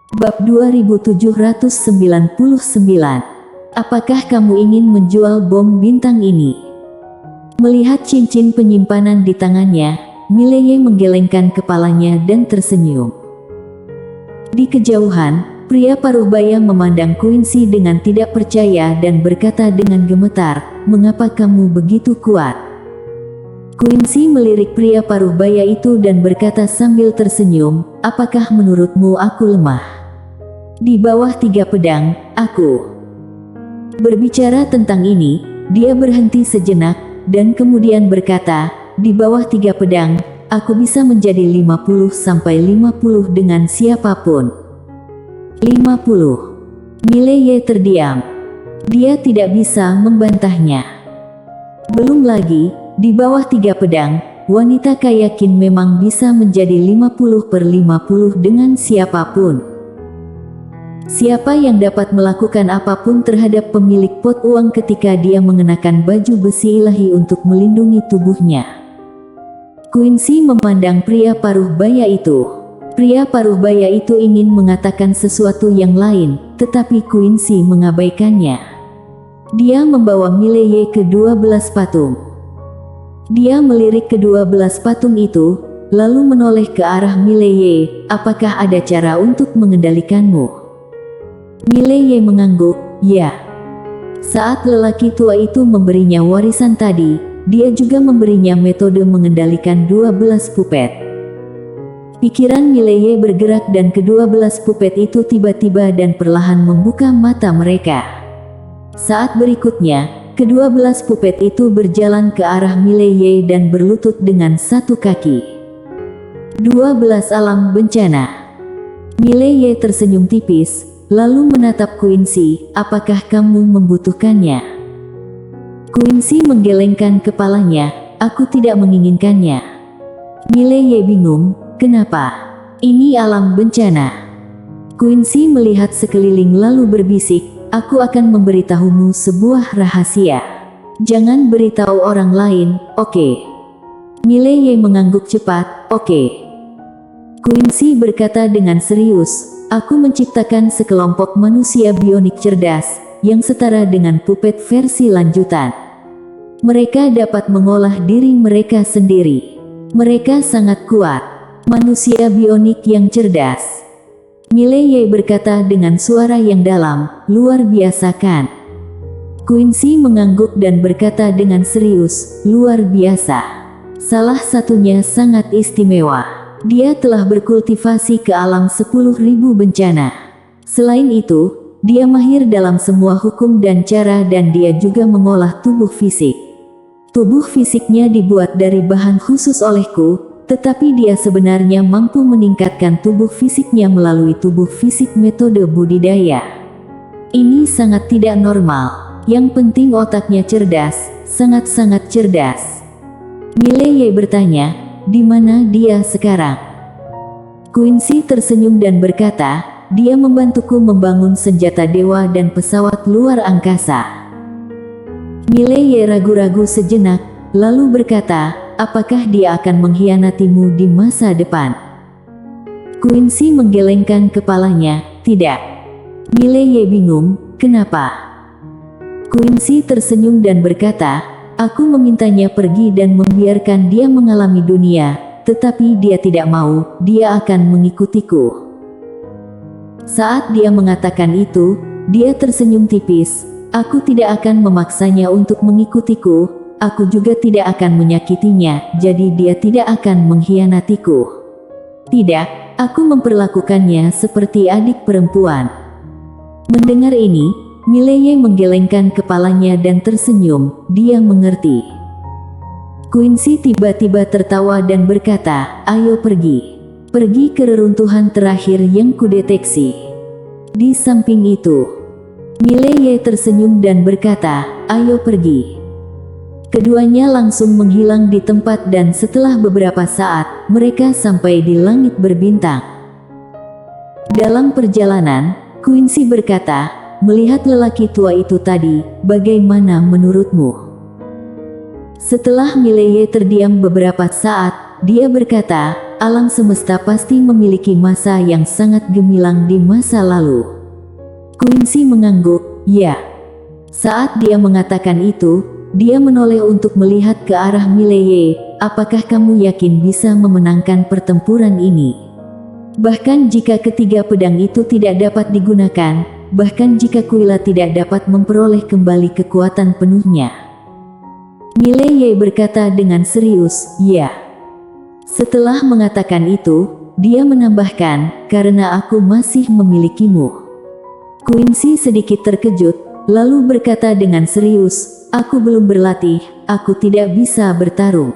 Bab 2799. Apakah kamu ingin menjual bom bintang ini? Melihat cincin penyimpanan di tangannya, Mileye menggelengkan kepalanya dan tersenyum. Di kejauhan, pria paruh baya memandang Quincy dengan tidak percaya dan berkata dengan gemetar, "Mengapa kamu begitu kuat?" Quincy melirik pria paruh baya itu dan berkata sambil tersenyum, "Apakah menurutmu aku lemah? Di bawah 3 pedang, aku..." Berbicara tentang ini, dia berhenti sejenak, dan kemudian berkata, "Di bawah 3 pedang, aku bisa menjadi 50-50 dengan siapapun." 50. Mileye terdiam. Dia tidak bisa membantahnya. Belum lagi, di bawah 3 pedang, wanita Kayakin memang bisa menjadi 50/50 dengan siapapun. Siapa yang dapat melakukan apapun terhadap pemilik pot uang ketika dia mengenakan baju besi ilahi untuk melindungi tubuhnya? Quincy memandang pria paruh baya itu. Pria paruh baya itu ingin mengatakan sesuatu yang lain, tetapi Quincy mengabaikannya. Dia membawa Mileye ke 12 patung. Dia melirik ke-12 patung itu, lalu menoleh ke arah Mileye. "Apakah ada cara untuk mengendalikanmu?" Mileye mengangguk, "Ya." Saat lelaki tua itu memberinya warisan tadi, dia juga memberinya metode mengendalikan 12 pupet. Pikiran Mileye bergerak dan ke-12 pupet itu tiba-tiba dan perlahan membuka mata mereka. Saat berikutnya, ke-12 pupet itu berjalan ke arah Mileye dan berlutut dengan satu kaki. 12 alam bencana. Mileye tersenyum tipis, lalu menatap Quincy. "Apakah kamu membutuhkannya?" Quincy menggelengkan kepalanya. "Aku tidak menginginkannya." Mileye bingung, "Kenapa? Ini alam bencana." Quincy melihat sekeliling lalu berbisik, "Aku akan memberitahumu sebuah rahasia. Jangan beritahu orang lain, oke?" Mileye mengangguk cepat, "Oke." Quincy berkata dengan serius, "Aku menciptakan sekelompok manusia bionik cerdas, yang setara dengan pupet versi lanjutan. Mereka dapat mengolah diri mereka sendiri. Mereka sangat kuat. Manusia bionik yang cerdas." Mileye berkata dengan suara yang dalam, "Luar biasa kan?" Quincy mengangguk dan berkata dengan serius, "Luar biasa. Salah satunya sangat istimewa. Dia telah berkultivasi ke alam 10.000 bencana. Selain itu, dia mahir dalam semua hukum dan cara dan dia juga mengolah tubuh fisik. Tubuh fisiknya dibuat dari bahan khusus olehku, tetapi dia sebenarnya mampu meningkatkan tubuh fisiknya melalui tubuh fisik metode budidaya. Ini sangat tidak normal. Yang penting otaknya cerdas, sangat-sangat cerdas." Mileye bertanya, "Di mana dia sekarang?" Quincy tersenyum dan berkata, "Dia membantuku membangun senjata dewa dan pesawat luar angkasa." Mileye ragu-ragu sejenak, lalu berkata, "Apakah dia akan mengkhianatimu di masa depan?" Quincy menggelengkan kepalanya, "Tidak." Mileye bingung, "Kenapa?" Quincy tersenyum dan berkata, "Aku memintanya pergi dan membiarkan dia mengalami dunia, tetapi dia tidak mau, dia akan mengikutiku." Saat dia mengatakan itu, dia tersenyum tipis, "Aku tidak akan memaksanya untuk mengikutiku, aku juga tidak akan menyakitinya, jadi dia tidak akan mengkhianatiku. Tidak, aku memperlakukannya seperti adik perempuan." Mendengar ini, Mileye menggelengkan kepalanya dan tersenyum, dia mengerti. Quincy tiba-tiba tertawa dan berkata, "Ayo pergi. Pergi ke reruntuhan terakhir yang kudeteksi. Di samping itu." Mileye tersenyum dan berkata, "Ayo pergi." Keduanya langsung menghilang di tempat dan setelah beberapa saat, mereka sampai di langit berbintang. Dalam perjalanan, Quincy berkata, "Melihat lelaki tua itu tadi, bagaimana menurutmu?" Setelah Mileye terdiam beberapa saat, dia berkata, alam semesta pasti memiliki masa yang sangat gemilang di masa lalu. Quincy mengangguk, ya. Saat dia mengatakan itu, dia menoleh untuk melihat ke arah Mileye. Apakah kamu yakin bisa memenangkan pertempuran ini? Bahkan jika ketiga pedang itu tidak dapat digunakan, bahkan jika Kuila tidak dapat memperoleh kembali kekuatan penuhnya. Mileye berkata dengan serius, ya. Setelah mengatakan itu, dia menambahkan, karena aku masih memilikimu. Quincy sedikit terkejut, lalu berkata dengan serius, aku belum berlatih, aku tidak bisa bertarung.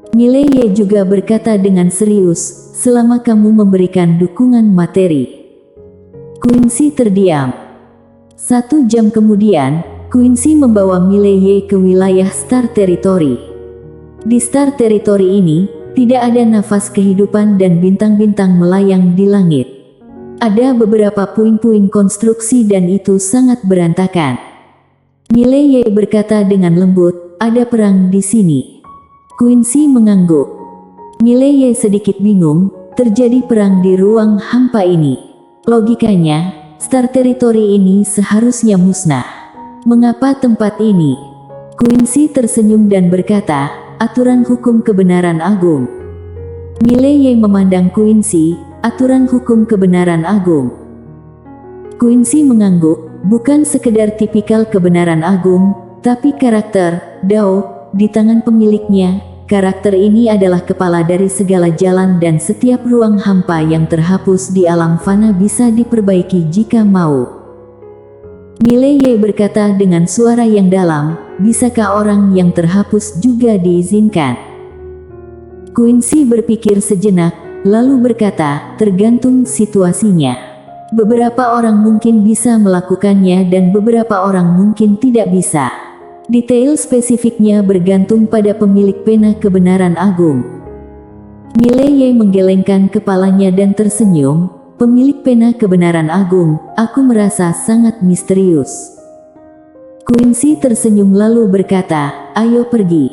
Mileye juga berkata dengan serius, selama kamu memberikan dukungan materi. Quincy terdiam. 1 jam kemudian, Quincy membawa Mileye ke wilayah Star Territory. Di Star Territory ini, tidak ada nafas kehidupan dan bintang-bintang melayang di langit. Ada beberapa puing-puing konstruksi dan itu sangat berantakan. Mileye berkata dengan lembut, ada perang di sini. Quincy mengangguk. Mileye sedikit bingung, terjadi perang di ruang hampa ini. Logikanya, Star Territory ini seharusnya musnah. Mengapa tempat ini? Quincy tersenyum dan berkata, aturan hukum kebenaran agung. Mileye memandang Quincy, aturan hukum kebenaran agung. Quincy mengangguk, bukan sekedar tipikal kebenaran agung, tapi karakter, Dao, di tangan pemiliknya. Karakter ini adalah kepala dari segala jalan dan setiap ruang hampa yang terhapus di alam fana bisa diperbaiki jika mau. Mileye berkata dengan suara yang dalam, bisakah orang yang terhapus juga diizinkan? Quincy berpikir sejenak, lalu berkata, tergantung situasinya. Beberapa orang mungkin bisa melakukannya dan beberapa orang mungkin tidak bisa. Detail spesifiknya bergantung pada pemilik pena kebenaran agung. Mileye menggelengkan kepalanya dan tersenyum, pemilik pena kebenaran agung, aku merasa sangat misterius. Quincy tersenyum lalu berkata, ayo pergi.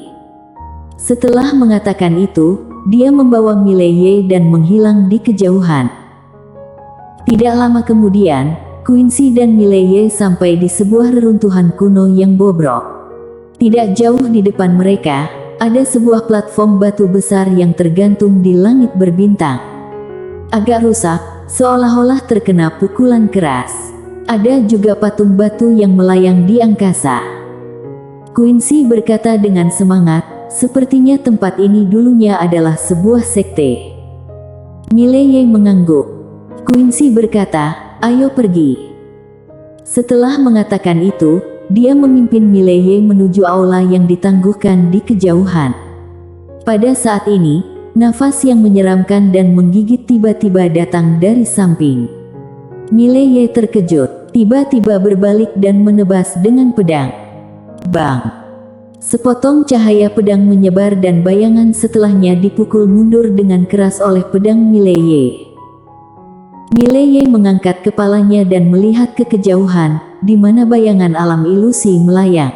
Setelah mengatakan itu, dia membawa Mileye dan menghilang di kejauhan. Tidak lama kemudian, Quincy dan Mileye sampai di sebuah reruntuhan kuno yang bobrok. Tidak jauh di depan mereka, ada sebuah platform batu besar yang tergantung di langit berbintang. Agak rusak, seolah-olah terkena pukulan keras. Ada juga patung batu yang melayang di angkasa. Quincy berkata dengan semangat, sepertinya tempat ini dulunya adalah sebuah sekte. Mileye mengangguk. Quincy berkata, ayo pergi. Setelah mengatakan itu, dia memimpin Mileye menuju aula yang ditangguhkan di kejauhan. Pada saat ini, nafas yang menyeramkan dan menggigit tiba-tiba datang dari samping. Mileye terkejut, tiba-tiba berbalik dan menebas dengan pedang. Bang! Sepotong cahaya pedang menyebar dan bayangan setelahnya dipukul mundur dengan keras oleh pedang Mileye. Mileye mengangkat kepalanya dan melihat ke kejauhan, di mana bayangan alam ilusi melayang.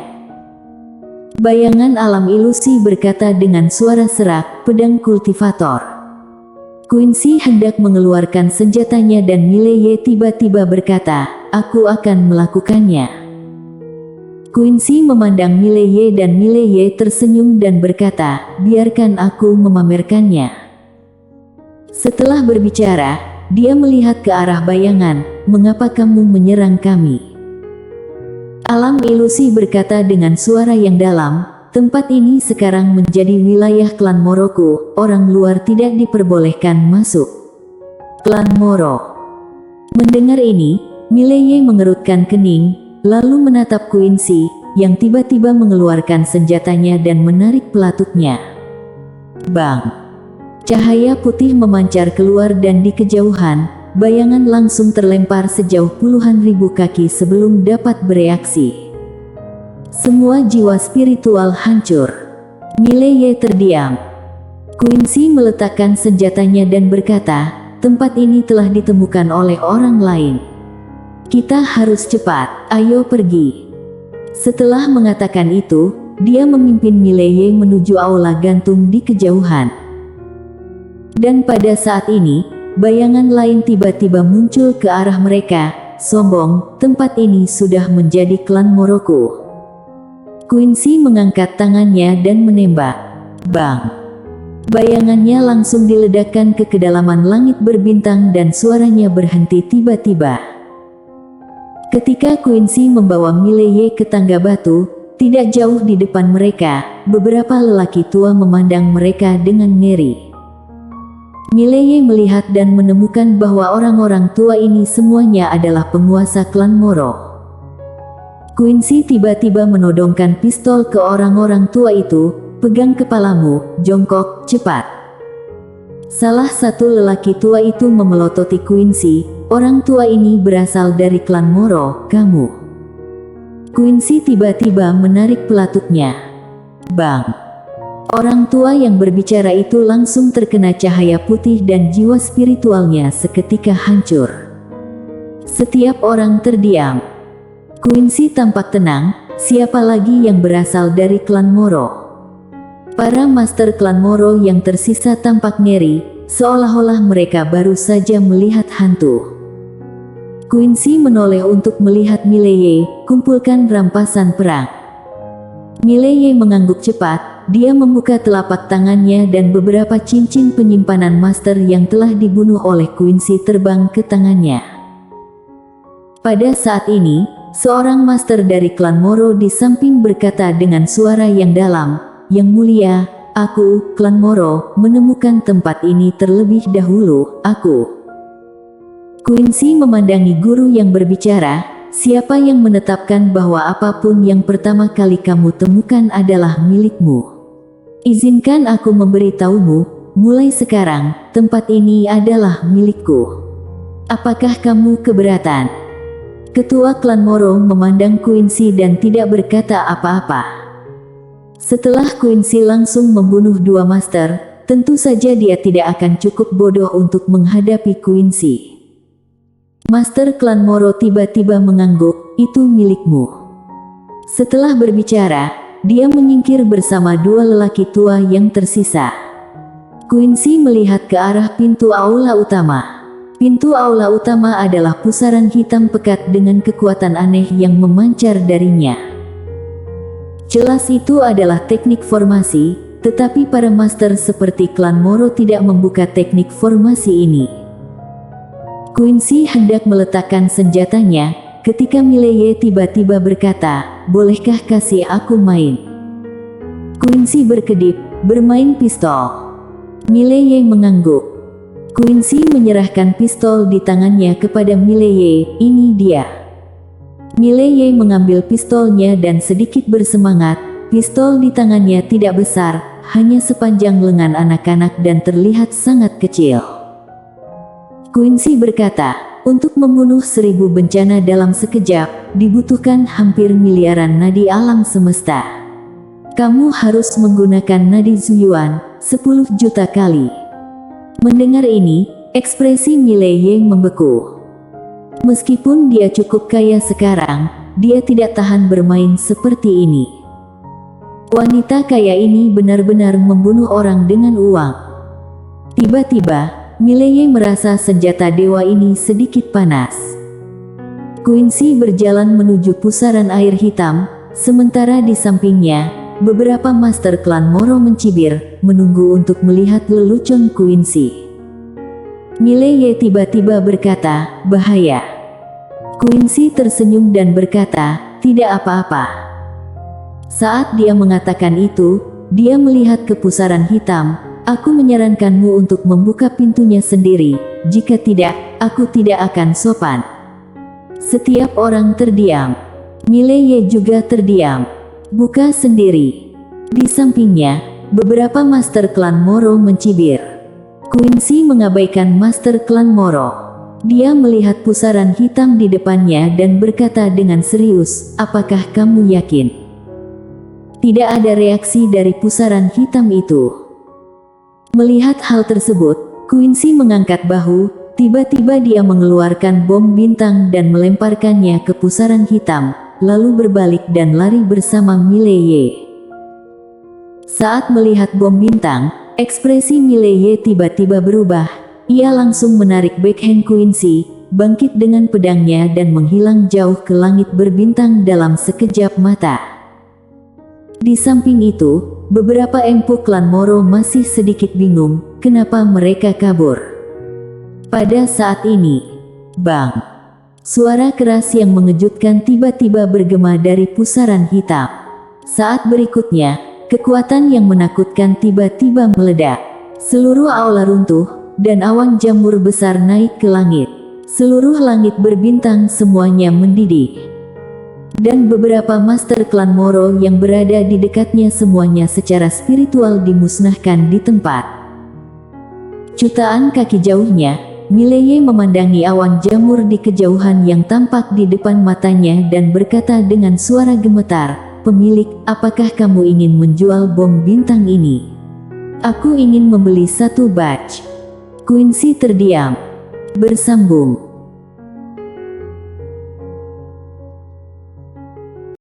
Bayangan alam ilusi berkata dengan suara serak, pedang kultivator. Quincy hendak mengeluarkan senjatanya dan Mileye tiba-tiba berkata, aku akan melakukannya. Quincy memandang Mileye dan Mileye tersenyum dan berkata, biarkan aku memamerkannya. Setelah berbicara, dia melihat ke arah bayangan, mengapa kamu menyerang kami? Alam ilusi berkata dengan suara yang dalam, tempat ini sekarang menjadi wilayah klan Moroku, orang luar tidak diperbolehkan masuk. Klan Moro. Mendengar ini, Mileye mengerutkan kening, lalu menatap Quincy, yang tiba-tiba mengeluarkan senjatanya dan menarik pelatutnya. Bang! Cahaya putih memancar keluar dan di kejauhan, bayangan langsung terlempar sejauh puluhan ribu kaki sebelum dapat bereaksi. Semua jiwa spiritual hancur. Mileye terdiam. Quincy meletakkan senjatanya dan berkata, tempat ini telah ditemukan oleh orang lain. Kita harus cepat, ayo pergi. Setelah mengatakan itu, dia memimpin Mileye menuju aula gantung di kejauhan. Dan pada saat ini, bayangan lain tiba-tiba muncul ke arah mereka. Sombong, tempat ini sudah menjadi klan Moroku. Quincy mengangkat tangannya dan menembak. Bang! Bayangannya langsung diledakkan ke kedalaman langit berbintang dan suaranya berhenti tiba-tiba. Ketika Quincy membawa Mileye ke tangga batu, tidak jauh di depan mereka, beberapa lelaki tua memandang mereka dengan ngeri. Mileye melihat dan menemukan bahwa orang-orang tua ini semuanya adalah penguasa klan Moro. Quincy tiba-tiba menodongkan pistol ke orang-orang tua itu. Pegang kepalamu, jongkok, cepat. Salah satu lelaki tua itu memelototi Quincy. Orang tua ini berasal dari klan Moro, kamu. Quincy tiba-tiba menarik pelatutnya. Bang! Orang tua yang berbicara itu langsung terkena cahaya putih dan jiwa spiritualnya seketika hancur. Setiap orang terdiam. Quincy tampak tenang, siapa lagi yang berasal dari klan Moro? Para master klan Moro yang tersisa tampak ngeri, seolah-olah mereka baru saja melihat hantu. Quincy menoleh untuk melihat Mileye, kumpulkan rampasan perang. Mileye mengangguk cepat, dia membuka telapak tangannya dan beberapa cincin penyimpanan master yang telah dibunuh oleh Quincy terbang ke tangannya. Pada saat ini, seorang master dari klan Moro di samping berkata dengan suara yang dalam, Yang mulia, aku, klan Moro, menemukan tempat ini terlebih dahulu, aku. Quincy memandangi guru yang berbicara, siapa yang menetapkan bahwa apapun yang pertama kali kamu temukan adalah milikmu? Izinkan aku memberitahumu, mulai sekarang, tempat ini adalah milikku. Apakah kamu keberatan? Ketua klan Moro memandang Quincy dan tidak berkata apa-apa. Setelah Quincy langsung membunuh dua master, tentu saja dia tidak akan cukup bodoh untuk menghadapi Quincy. Master klan Moro tiba-tiba mengangguk, itu milikmu. Setelah berbicara, dia menyingkir bersama dua lelaki tua yang tersisa. Quincy melihat ke arah pintu aula utama. Pintu aula utama adalah pusaran hitam pekat dengan kekuatan aneh yang memancar darinya. Jelas itu adalah teknik formasi, tetapi para master seperti klan Moro tidak membuka teknik formasi ini. Quincy hendak meletakkan senjatanya, ketika Mileye tiba-tiba berkata, bolehkah kasih aku main? Quincy berkedip, bermain pistol. Mileye mengangguk. Quincy menyerahkan pistol di tangannya kepada Mileye, ini dia. Mileye mengambil pistolnya dan sedikit bersemangat, pistol di tangannya tidak besar, hanya sepanjang lengan anak-anak dan terlihat sangat kecil. Quincy berkata, untuk membunuh 1000 bencana dalam sekejap, dibutuhkan hampir miliaran nadi alam semesta. Kamu harus menggunakan nadi Zuyuan, 10 juta kali. Mendengar ini, ekspresi Mileye membeku. Meskipun dia cukup kaya sekarang, dia tidak tahan bermain seperti ini. Wanita kaya ini benar-benar membunuh orang dengan uang. Tiba-tiba, Mileye merasa senjata dewa ini sedikit panas. Quincy berjalan menuju pusaran air hitam, sementara di sampingnya, beberapa master klan Moro mencibir, menunggu untuk melihat lelucon Quincy. Mileye tiba-tiba berkata, bahaya. Quincy tersenyum dan berkata, tidak apa-apa. Saat dia mengatakan itu, dia melihat ke pusaran hitam, aku menyarankanmu untuk membuka pintunya sendiri, jika tidak, aku tidak akan sopan. Setiap orang terdiam. Mileye juga terdiam. Buka sendiri. Di sampingnya, beberapa master klan Moro mencibir. Quincy mengabaikan master klan Moro. Dia melihat pusaran hitam di depannya dan berkata dengan serius, apakah kamu yakin? Tidak ada reaksi dari pusaran hitam itu. Melihat hal tersebut, Quincy mengangkat bahu, tiba-tiba dia mengeluarkan bom bintang dan melemparkannya ke pusaran hitam, lalu berbalik dan lari bersama Mileye. Saat melihat bom bintang, ekspresi Mileye tiba-tiba berubah. Ia langsung menarik backhand Quincy, bangkit dengan pedangnya dan menghilang jauh ke langit berbintang dalam sekejap mata. Di samping itu, beberapa empu klan Moro masih sedikit bingung kenapa mereka kabur. Pada saat ini, bang! Suara keras yang mengejutkan tiba-tiba bergema dari pusaran hitam. Saat berikutnya, kekuatan yang menakutkan tiba-tiba meledak. Seluruh aula runtuh, dan awan jamur besar naik ke langit. Seluruh langit berbintang semuanya mendidih. Dan beberapa master klan Moro yang berada di dekatnya semuanya secara spiritual dimusnahkan di tempat. Jutaan kaki jauhnya, Mileye memandangi awan jamur di kejauhan yang tampak di depan matanya dan berkata dengan suara gemetar, "Pemilik, apakah kamu ingin menjual bom bintang ini? Aku ingin membeli satu batch." Quincy terdiam. Bersambung.